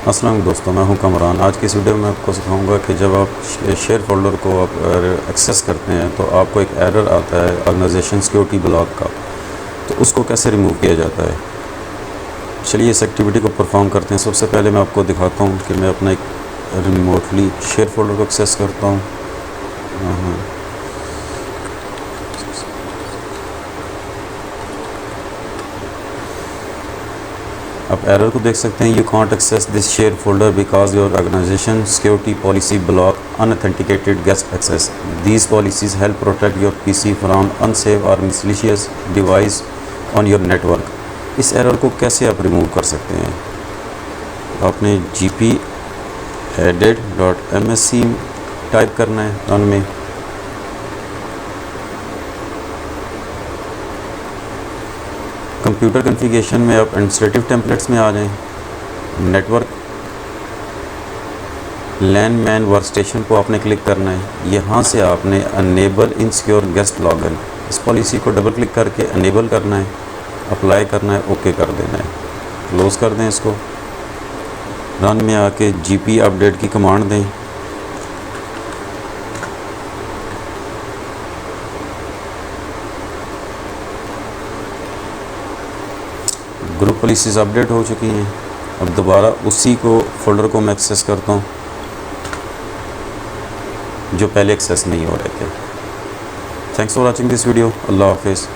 अस्सलाम वालेकुम दोस्तों, मैं हूं कमरान। आज की इस वीडियो में आपको सिखाऊंगा कि जब आप शेयर फोल्डर को आप एक्सेस करते हैं तो आपको एक एरर आता है ऑर्गेनाइजेशन सिक्योरिटी ब्लॉक का, तो उसको कैसे रिमूव किया जाता है। चलिए इस एक्टिविटी को परफॉर्म करते हैं। सबसे पहले मैं आपको दिखाता हूं कि मैं अपना एक रिमोटली शेयर फोल्डर को एक्सेस करता हूँ। आप एरर को देख सकते हैं, you can't access this share folder because your organisation security policy block unauthenticated guest access. These policies help protect your PC from unsafe और malicious device on your network. इस एरर को कैसे आप रिमूव कर सकते हैं? आपने gp-edit.msc टाइप करना है रन में। कंप्यूटर कॉन्फ़िगरेशन में आप एडमिनिस्ट्रेटिव टेम्पलेट्स में आ जाएं। नेटवर्क लैन मैन वर्कस्टेशन को आपने क्लिक करना है। यहाँ से आपने अनेबल इनसिक्योर गेस्ट लॉगिन, इस पॉलिसी को डबल क्लिक करके अनेबल करना है, अप्लाई करना है, ओके कर देना है। क्लोज़ कर दें इसको। रन में आके जीपी अपडेट की कमांड दें। ग्रुप पॉलिसीज़ अपडेट हो चुकी हैं। अब दोबारा उसी को फोल्डर को मैं एक्सेस करता हूँ जो पहले एक्सेस नहीं हो रहे थे। Thanks for watching this video. अल्लाह हाफिज़।